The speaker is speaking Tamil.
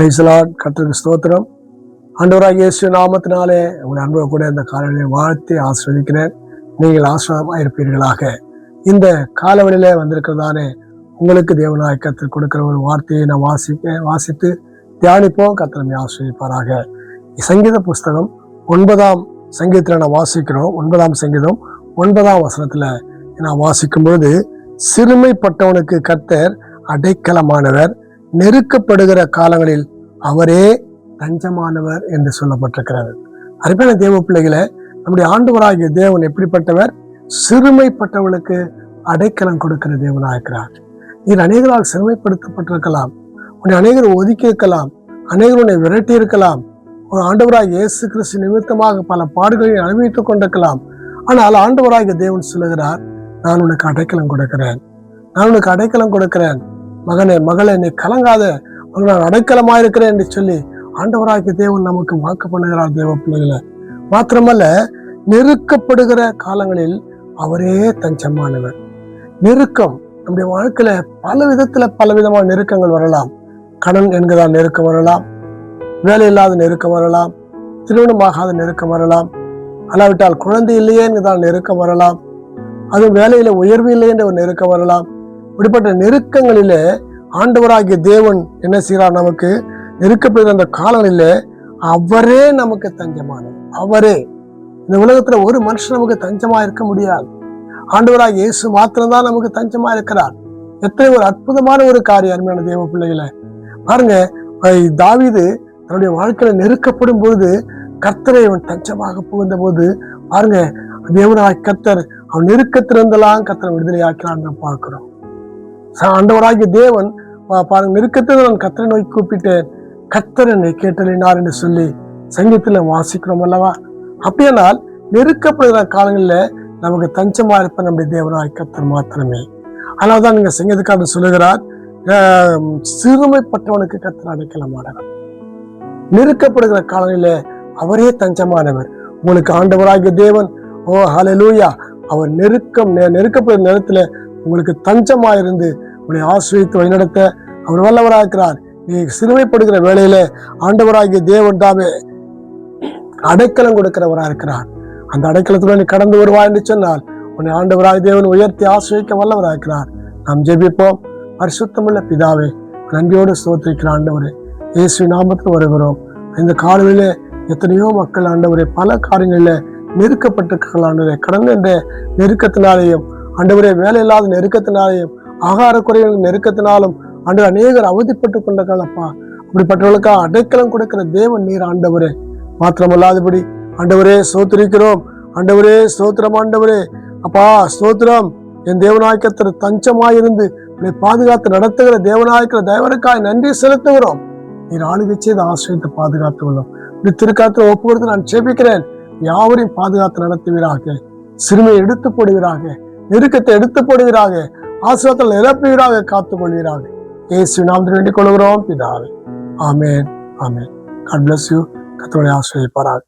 Praise the Lord. கர்த்தருக்கு ஸ்தோத்திரம். ஆண்டவராகிய இயேசு நாமத்தினாலே உங்கள் அன்பை கூட இந்த காலையிலே வாழ்த்தி ஆசீர்வதிக்கிறேன். நீங்கள் ஆசீர்வாதமாக இருப்பீர்களாக. இந்த காலவெளியிலே வந்திருக்கிறதானே உங்களுக்கு தேவனாய் கர்த்தர் கொடுக்கிற ஒரு வார்த்தையை நாம் வாசித்து தியானிப்போம். கர்த்தர் நம்மை ஆசீர்வதிப்பாராக. சங்கீத புஸ்தகம் 9ஆம் சங்கீதத்தில் நான் வாசிக்கிறோம். 9ஆம் சங்கீதம் 9ஆம் வசனத்தில் நான் வாசிக்கும் பொழுது, சிறுமைப்பட்டவனுக்கு கர்த்தர் அடைக்கலமானவர், நெருக்கப்படுகிற காலங்களில் அவரே தஞ்சமானவர் என்று சொல்லப்பட்டிருக்கிறது. அருமையான தேவ பிள்ளைகளை, நம்முடைய ஆண்டவராகிய தேவன் எப்படிப்பட்டவர்? சிறுமைப்பட்டவர்களுக்கு அடைக்கலம் கொடுக்கிற தேவனாக இருக்கிறார். நீ அநேகரால் சிறுமைப்படுத்தப்பட்டிருக்கலாம், உன்னை அநேகர் ஒதுக்கி இருக்கலாம், அநேகர் உன்னை விரட்டி இருக்கலாம், ஒரு ஆண்டவராகிய இயேசு கிறிஸ்து நிமித்தமாக பல பாடுகளை அனுபவித்துக் கொண்டிருக்கலாம். ஆனால் ஆண்டவராகிய தேவன் சொல்லுகிறார், நான் உனக்கு அடைக்கலம் கொடுக்கிறேன், நான் உனக்கு அடைக்கலம் கொடுக்கிறேன், மகனே மகளே நீ கலங்காத, நான் அடைக்கலமாயிருக்கிறேன் என்று சொல்லி ஆண்டவராகிய தேவன் நமக்கு வாக்கு பண்ணுகிறார். தேவ பிள்ளைகளை மாத்திரமல்ல, நெருக்கப்படுகிற காலங்களில் அவரே தஞ்சமானவர். நெருக்கம் நம்முடைய வாழ்க்கையில பல விதத்துல பலவிதமான நெருக்கங்கள் வரலாம். கடன் என்கிறதால் நெருக்கம் வரலாம், வேலை இல்லாத நெருக்கம் வரலாம், திருமணமாகாத நெருக்கம் வரலாம், அல்லாவிட்டால் குழந்தை இல்லையே என்கிறதால் நெருக்கம் வரலாம், அதுவும் வேலையில உயர்வு இல்லை என்ற ஒரு நெருக்கம் வரலாம். இப்படிப்பட்ட நெருக்கங்களிலே ஆண்டவராகிய தேவன் என்ன செய்கிறார்? நமக்கு நெருக்கப்படுகிற அந்த காலங்களிலே அவரே நமக்கு தஞ்சமானவர். அவரே. இந்த உலகத்துல ஒரு மனுஷன் நமக்கு தஞ்சமா இருக்க முடியாது. ஆண்டவராகிய இயேசு மாத்திரம்தான் நமக்கு தஞ்சமா இருக்கிறார். எத்தனை ஒரு அற்புதமான ஒரு காரியம் அருமையான தேவ பிள்ளைகளை பாருங்க. தாவீது தன்னுடைய வாழ்க்கையில நெருக்கப்படும் பொழுது கர்த்தரை அவன் தஞ்சமாக புகுந்த போது பாருங்க, தேவனாய் கர்த்தர் அவன் நெருக்கத்திலிருந்தெல்லாம் கர்த்தரை விடுதலை ஆக்கிறான்னு பார்க்கிறோம். ஆண்டவராகிய தேவன் பாருங்க, நெருக்கத்தில் நான் கர்த்தரை நோக்கி கூப்பிட்டேன், கர்த்தர் என்னை கேட்டலினார் என்று சொல்லி சங்கீதத்துல வாசிக்கிறோம் அல்லவா? அப்படியானால் நெருக்கப்படுகிற காலங்களில் நமக்கு தஞ்சமா இருப்ப நம்முடைய தேவனாய் கர்த்தர் மாத்திரமே. அதனால்தான் நீங்க சங்கீதக்காரர் சொல்லுகிறார், சிறுமைப்பட்டவனுக்கு கர்த்தர் அடைக்கலமானவர், நெருக்கப்படுகிற காலங்களில அவரே தஞ்சமானவர். உங்களுக்கு ஆண்டவராகிய தேவன், ஓ ஹல்லேலூயா, அவர் நெருக்கப்படுகிற நேரத்துல உங்களுக்கு தஞ்சமா இருந்து உங்களை ஆசீர்வதித்து வழிநடத்த அவர் வல்லவராக இருக்கிறார். நீ சிறுமைப்படுகிற வேளையில ஆண்டவராகிய தேவன் தாமே அடைக்கலம் கொடுக்கிறவராக இருக்கிறார். அந்த அடைக்கலத்துல நீ கடந்து வருவா என்று சொன்னால் உன்னை ஆண்டவராகிய தேவன் உயர்த்தி ஆசீர்வதிக்க வல்லவராக இருக்கிறார். நாம் ஜெபிப்போம். பரிசுத்தமுள்ள பிதாவே, நன்றியோடு ஸ்தோத்திரிக்கிற ஆண்டவரே, இயேசு நாமத்தில் வருகிறோம். இந்த காலையில எத்தனையோ மக்கள் ஆண்டவரே பல காரியங்களில நெருக்கப்பட்டிருக்கிறார்கள். ஆண்டவரே, கடன் என்ற நெருக்கத்தினாலேயும், ஆண்டவரே வேலை இல்லாத நெருக்கத்தினாலேயும், ஆகார குறைகள் நெருக்கத்தினாலும் ஆண்டவர் அநேகர் அவதிப்பட்டு கொண்டிருக்காங்களப்பா. அப்படிப்பட்டவர்களுக்காக அடைக்கலம் கொடுக்கிற தேவன் நீர் ஆண்டவரே. மாத்திரமல்லாதபடி ஆண்டவரே ஸ்தோத்திரிக்கிறோம். ஆண்டவரே ஸ்தோத்திரம். ஆண்டவரே அப்பா ஸ்தோத்திரம். என் தேவநாயகத்திற்கு தஞ்சமாயிருந்து என்னை பாதுகாத்து நடத்துகிற தேவநாயக்கிற தேவனுக்காய் நன்றி செலுத்துகிறோம். நீர் ஆளுகை செய்து ஆசிரியத்தை பாதுகாத்து உள்ளோம். இப்படி திருக்காத்து ஒப்புக்கொடுத்து நான் ஜெபிக்கிறேன். யாவரையும் பாதுகாத்து நடத்துவீராக, சிறுமையை எடுத்து போடுவீராக, நெருக்கத்தை எடுத்து போடுவீராக, ஆசீர்வாதத்தில் நிரப்புவீராக, காத்துக் கொள்வீராக. இயேசு நாமத்தில் வேண்டிக் கொள்கிறோம் பிதாவே. ஆமென், ஆமென். God bless you. கர்த்தர் ஆசீர்வதிப்பாராக.